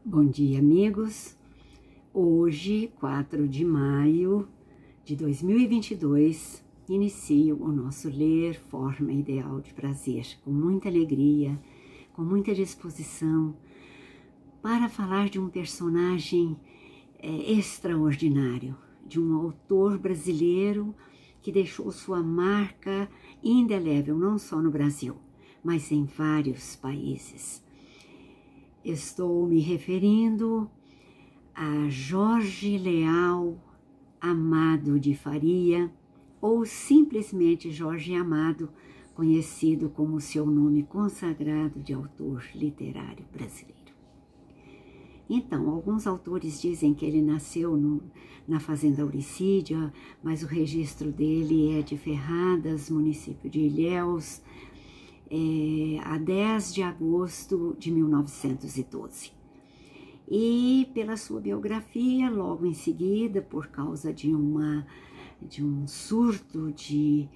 Bom dia, amigos. Hoje, 4 de maio de 2022, inicio o nosso Ler Forma Ideal de Prazer, com muita alegria, com muita disposição, para falar de um personagem extraordinário, de um autor brasileiro que deixou sua marca indelével, não só no Brasil, mas em vários países. Estou me referindo a Jorge Leal Amado de Faria, ou simplesmente Jorge Amado, conhecido como seu nome consagrado de autor literário brasileiro. Então, alguns autores dizem que ele nasceu na fazenda Auricídia, mas o registro dele é de Ferradas, município de Ilhéus, a 10 de agosto de 1912. E pela sua biografia, logo em seguida, por causa de um surto de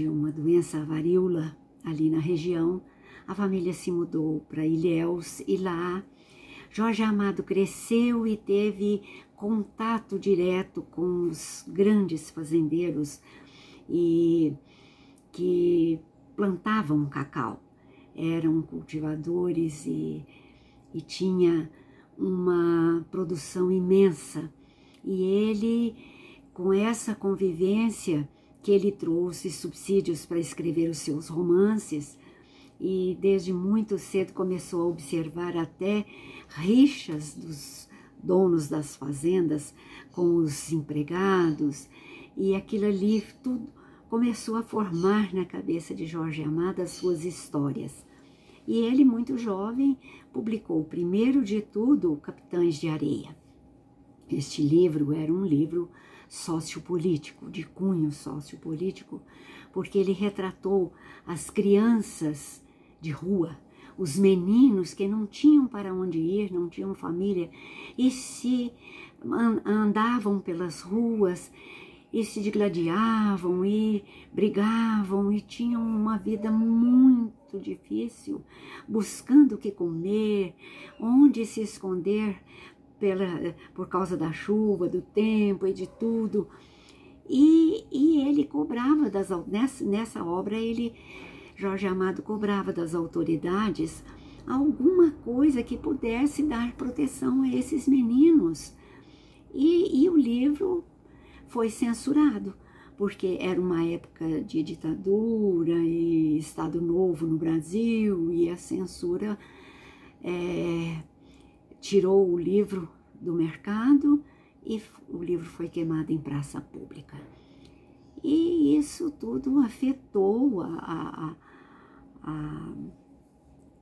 uma doença varíola ali na região, a família se mudou para Ilhéus e lá Jorge Amado cresceu e teve contato direto com os grandes fazendeiros e que plantavam cacau. Eram cultivadores e tinha uma produção imensa. E ele, com essa convivência, que ele trouxe subsídios para escrever os seus romances, e desde muito cedo começou a observar até rixas dos donos das fazendas com os empregados, e aquilo ali tudo começou a formar na cabeça de Jorge Amado as suas histórias. E ele, muito jovem, publicou, primeiro de tudo, Capitães de Areia. Este livro era um livro sociopolítico, de cunho sociopolítico, porque ele retratou as crianças de rua, os meninos que não tinham para onde ir, não tinham família, e se andavam pelas ruas, e se digladiavam, e brigavam, e tinham uma vida muito difícil, buscando o que comer, onde se esconder por causa da chuva, do tempo e de tudo. E ele cobrava, nessa obra, Jorge Amado cobrava das autoridades alguma coisa que pudesse dar proteção a esses meninos. E o livro foi censurado, porque era uma época de ditadura e Estado Novo no Brasil, e a censura tirou o livro do mercado e o livro foi queimado em praça pública. E isso tudo afetou a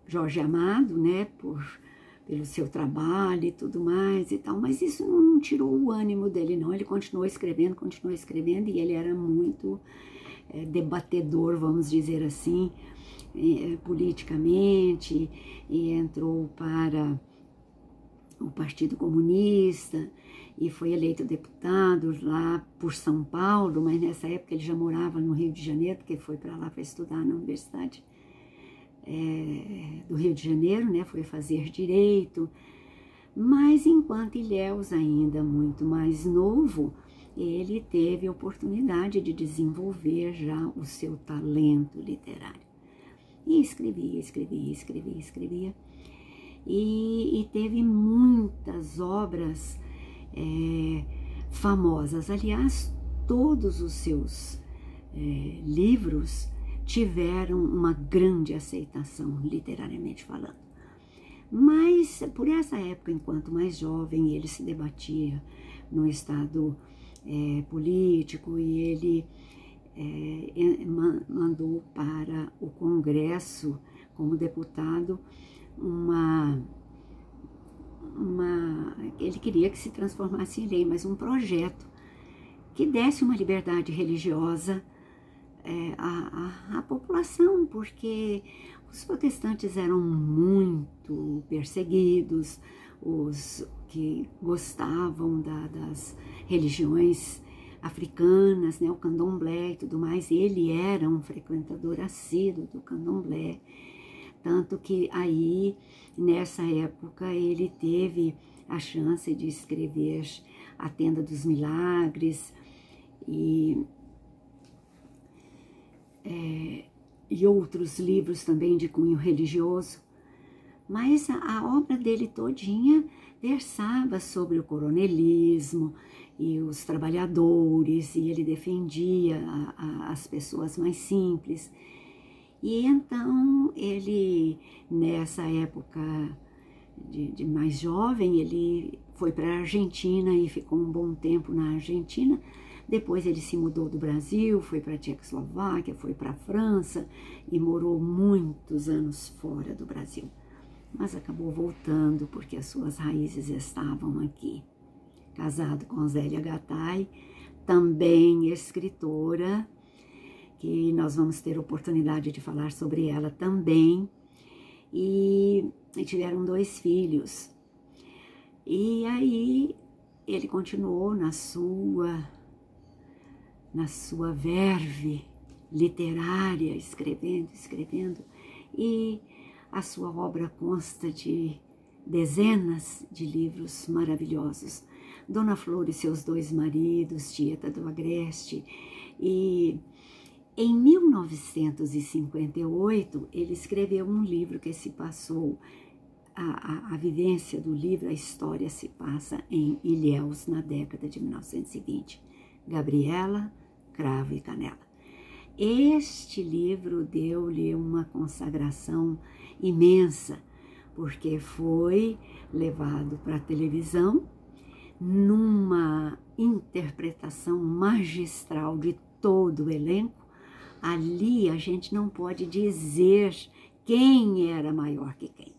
Jorge Amado, né, pelo seu trabalho e tudo mais e tal, mas isso não tirou o ânimo dele, não. Ele continuou escrevendo, e ele era muito debatedor, vamos dizer assim, politicamente, e entrou para o Partido Comunista e foi eleito deputado lá por São Paulo, mas nessa época ele já morava no Rio de Janeiro, porque foi para lá para estudar na Universidade do Rio de Janeiro, né? Foi fazer Direito, mas enquanto Ilhéus, ainda muito mais novo, ele teve a oportunidade de desenvolver já o seu talento literário. E escrevia, e teve muitas obras famosas. Aliás, todos os seus livros tiveram uma grande aceitação, literariamente falando. Mas, por essa época, enquanto mais jovem, ele se debatia no estado político, e ele mandou para o Congresso, como deputado, ele queria que se transformasse em lei, mas um projeto que desse uma liberdade religiosa à população, porque os protestantes eram muito perseguidos, os que gostavam das religiões africanas, né, o candomblé e tudo mais. Ele era um frequentador assíduo do candomblé, tanto que aí Nessa época ele teve a chance de escrever A Tenda dos Milagres e outros livros também de cunho religioso. Mas a obra dele todinha versava sobre o coronelismo e os trabalhadores, e ele defendia as pessoas mais simples. E então ele, nessa época de mais jovem, ele foi para a Argentina e ficou um bom tempo na Argentina. Depois ele se mudou do Brasil, foi para a Tchecoslováquia, foi para a França e morou muitos anos fora do Brasil. Mas acabou voltando porque as suas raízes estavam aqui. Casado com Zélia Gattai, também escritora, que nós vamos ter oportunidade de falar sobre ela também. E tiveram 2 filhos. E aí ele continuou na sua verve literária, escrevendo, e a sua obra consta de dezenas de livros maravilhosos. Dona Flor e seus 2 maridos, Tieta do Agreste. E em 1958, ele escreveu um livro que se passou, a vivência do livro, a história se passa em Ilhéus, na década de 1920. Gabriela, Cravo e Canela. Este livro deu-lhe uma consagração imensa, porque foi levado para a televisão numa interpretação magistral de todo o elenco. Ali a gente não pode dizer quem era maior que quem,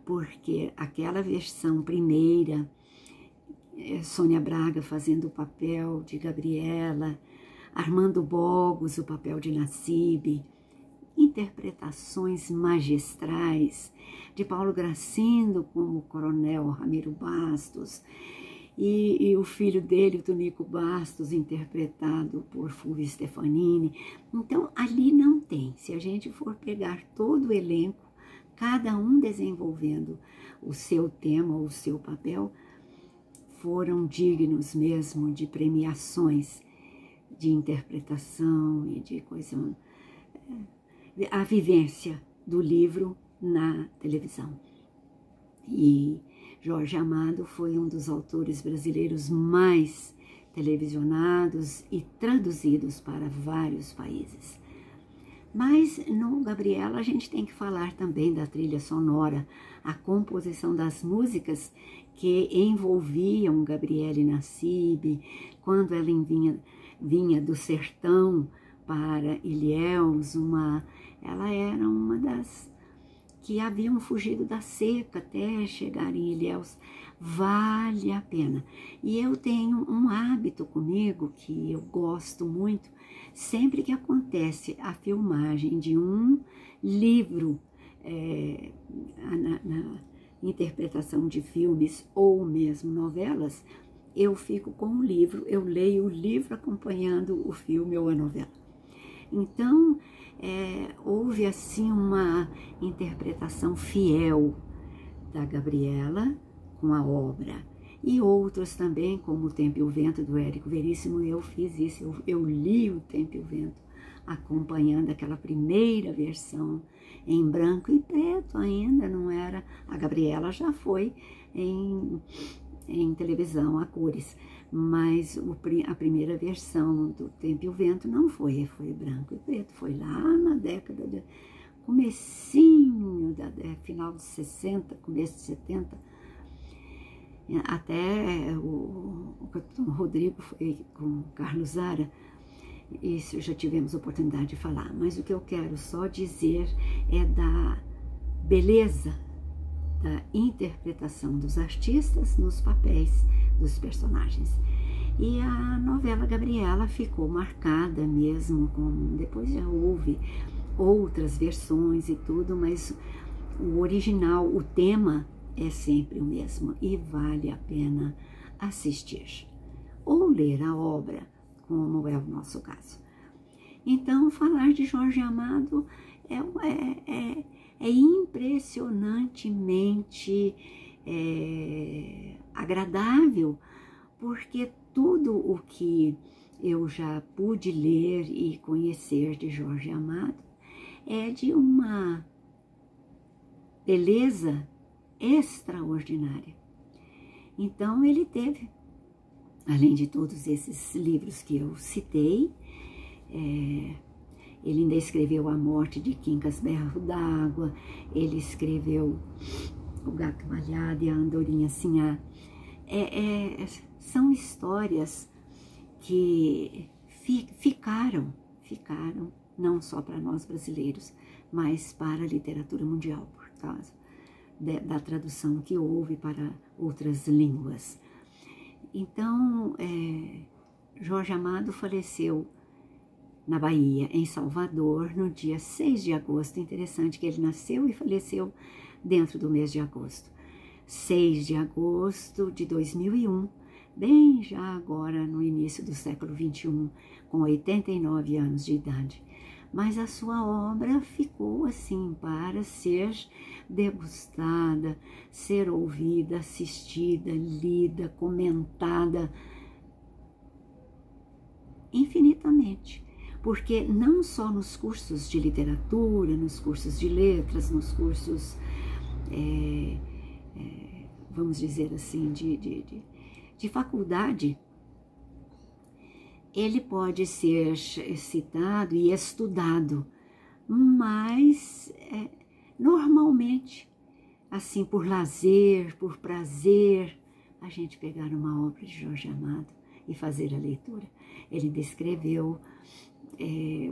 porque aquela versão primeira, Sônia Braga fazendo o papel de Gabriela, Armando Bogos o papel de Nassib, interpretações magistrais de Paulo Gracindo como o Coronel Ramiro Bastos, e o filho dele, o Tonico Bastos, interpretado por Fulvio Stefanini. Então, ali não tem. Se a gente for pegar todo o elenco, cada um desenvolvendo o seu tema, o seu papel, foram dignos mesmo de premiações de interpretação e de coisa, a vivência do livro na televisão. E Jorge Amado foi um dos autores brasileiros mais televisionados e traduzidos para vários países. Mas no Gabriela a gente tem que falar também da trilha sonora, a composição das músicas que envolviam Gabriela Nassib, quando ela vinha do sertão para Ilhéus, ela era uma das que haviam fugido da seca até chegar em Ilhéus. Vale a pena. E eu tenho um hábito comigo que eu gosto muito, sempre que acontece a filmagem de um livro, na interpretação de filmes ou mesmo novelas, eu fico com o livro, eu leio o livro acompanhando o filme ou a novela. Então, houve assim uma interpretação fiel da Gabriela com a obra. E outros também, como O Tempo e o Vento, do Érico Veríssimo, eu fiz isso, eu li O Tempo e o Vento, acompanhando aquela primeira versão em branco e preto ainda, não era, a Gabriela já foi em televisão a cores, mas a primeira versão do Tempo e o Vento não foi branco e preto, foi lá na década de comecinho, final de 60, começo de 70, até o Capitão Rodrigo foi com Carlos Zara. Isso já tivemos oportunidade de falar, mas o que eu quero só dizer é da beleza da interpretação dos artistas nos papéis dos personagens. E a novela Gabriela ficou marcada mesmo, depois já houve outras versões e tudo, mas o original, o tema é sempre o mesmo e vale a pena assistir ou ler a obra, como é o nosso caso. Então, falar de Jorge Amado é impressionantemente agradável, porque tudo o que eu já pude ler e conhecer de Jorge Amado é de uma beleza extraordinária. Então ele teve, além de todos esses livros que eu citei, ele ainda escreveu A Morte de Quincas Berro d'Água, ele escreveu O Gato Malhado e a Andorinha Sinhá. São histórias que ficaram não só para nós brasileiros, mas para a literatura mundial, por causa da tradução que houve para outras línguas. Então, Jorge Amado faleceu na Bahia, em Salvador, no dia 6 de agosto. Interessante que ele nasceu e faleceu dentro do mês de agosto. 6 de agosto de 2001, bem já agora no início do século XXI, com 89 anos de idade. Mas a sua obra ficou assim para ser degustada, ser ouvida, assistida, lida, comentada infinitamente. Porque não só nos cursos de literatura, nos cursos de letras, nos cursos, vamos dizer assim, de faculdade, ele pode ser citado e estudado, mas normalmente, assim, por lazer, por prazer, a gente pegar uma obra de Jorge Amado e fazer a leitura. Ele descreveu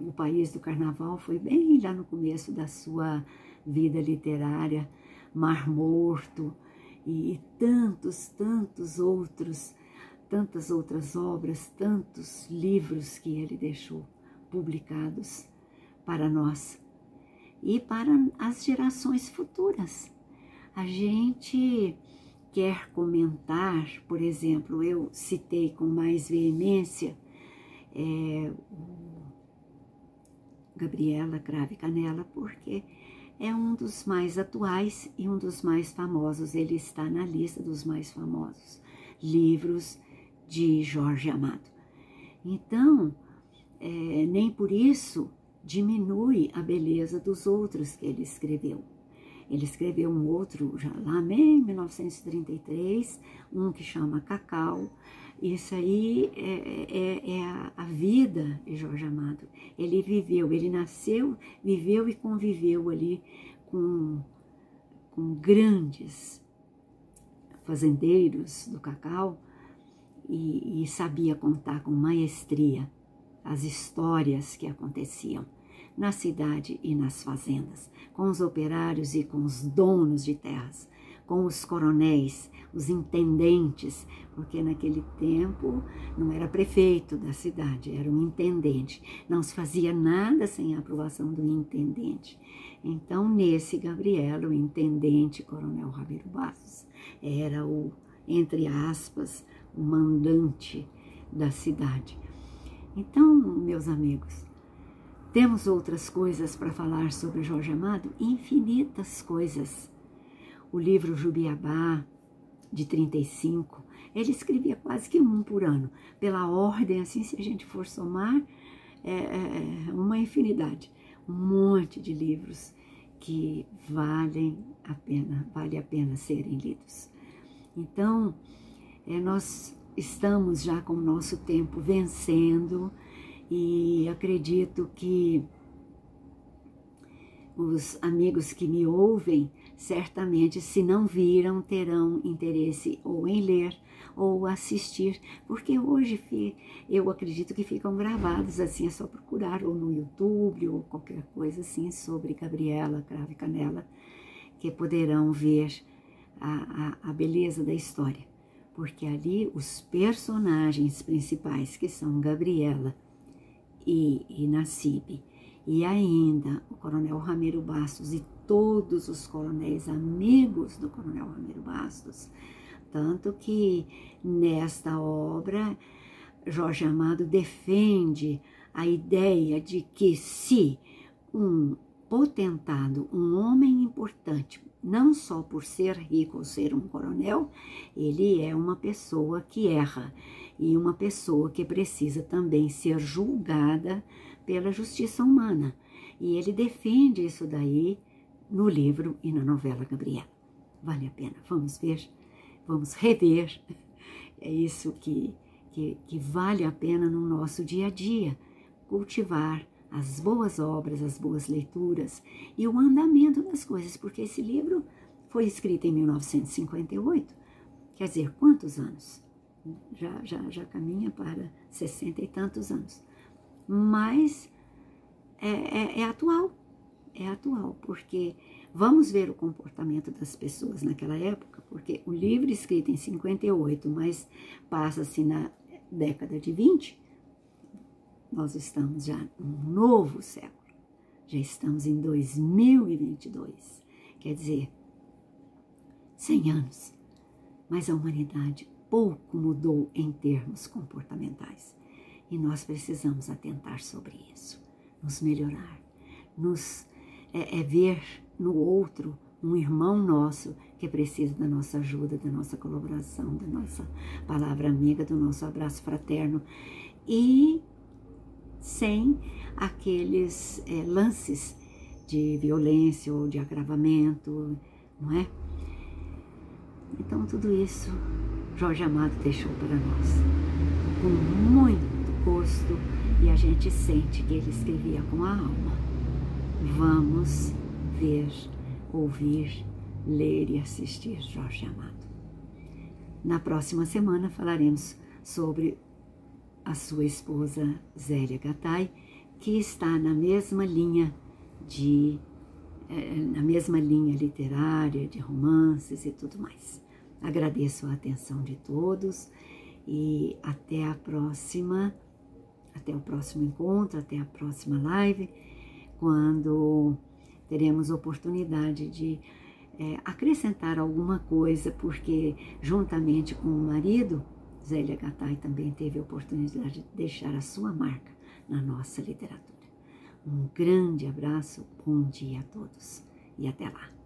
o País do Carnaval, foi bem lá no começo da sua vida literária, Mar Morto e tantas outras obras, tantos livros que ele deixou publicados para nós e para as gerações futuras. A gente quer comentar, por exemplo, eu citei com mais veemência Gabriela Cravo e Canela, porque é um dos mais atuais e um dos mais famosos. Ele está na lista dos mais famosos livros de Jorge Amado. Então, nem por isso diminui a beleza dos outros que ele escreveu. Ele escreveu um outro já lá em 1933, um que chama Cacau. Isso aí é a vida de Jorge Amado. Ele viveu, ele nasceu, viveu e conviveu ali com grandes fazendeiros do cacau e sabia contar com maestria as histórias que aconteciam na cidade e nas fazendas, com os operários e com os donos de terras, com os coronéis, os intendentes, porque naquele tempo não era prefeito da cidade, era um intendente. Não se fazia nada sem a aprovação do intendente. Então, nesse Gabriela, o intendente, Coronel Ramiro Bastos, era o, entre aspas, o mandante da cidade. Então, meus amigos, temos outras coisas para falar sobre Jorge Amado? Infinitas coisas. O livro Jubiabá, de 35, ele escrevia quase que um por ano. Pela ordem, assim, se a gente for somar, uma infinidade. Um monte de livros que vale a pena serem lidos. Então, nós estamos já com o nosso tempo vencendo e acredito que os amigos que me ouvem, certamente, se não viram, terão interesse ou em ler ou assistir, porque hoje eu acredito que ficam gravados, assim, é só procurar ou no YouTube ou qualquer coisa assim sobre Gabriela Cravo e Canela, que poderão ver a beleza da história, porque ali os personagens principais, que são Gabriela e Nassib, e ainda o Coronel Ramiro Bastos e todos os coronéis amigos do Coronel Ramiro Bastos, tanto que nesta obra Jorge Amado defende a ideia de que se um potentado, um homem importante, não só por ser rico ou ser um coronel, ele é uma pessoa que erra e uma pessoa que precisa também ser julgada pela justiça humana. E ele defende isso daí no livro e na novela Gabriela. Vale a pena, vamos ver, vamos rever. É isso que vale a pena no nosso dia a dia, cultivar as boas obras, as boas leituras e o andamento das coisas, porque esse livro foi escrito em 1958, quer dizer, quantos anos? Já caminha para 60 e tantos anos, mas é atual, porque vamos ver o comportamento das pessoas naquela época, porque o livro escrito em 58, mas passa-se na década de 20, nós estamos já num novo século, já estamos em 2022, quer dizer, 100 anos, mas a humanidade pouco mudou em termos comportamentais e nós precisamos atentar sobre isso, nos melhorar, ver no outro um irmão nosso que precisa da nossa ajuda, da nossa colaboração, da nossa palavra amiga, do nosso abraço fraterno e sem aqueles lances de violência ou de agravamento, não é? Então tudo isso Jorge Amado deixou para nós com muito gosto e a gente sente que ele escrevia com a alma. Vamos ver, ouvir, ler e assistir Jorge Amado. Na próxima semana falaremos sobre a sua esposa Zélia Gattai, que está na mesma linha literária, de romances e tudo mais. Agradeço a atenção de todos e até o próximo encontro, até a próxima live, quando teremos oportunidade de acrescentar alguma coisa, porque juntamente com o marido, Zélia Gattai também teve a oportunidade de deixar a sua marca na nossa literatura. Um grande abraço, bom dia a todos e até lá.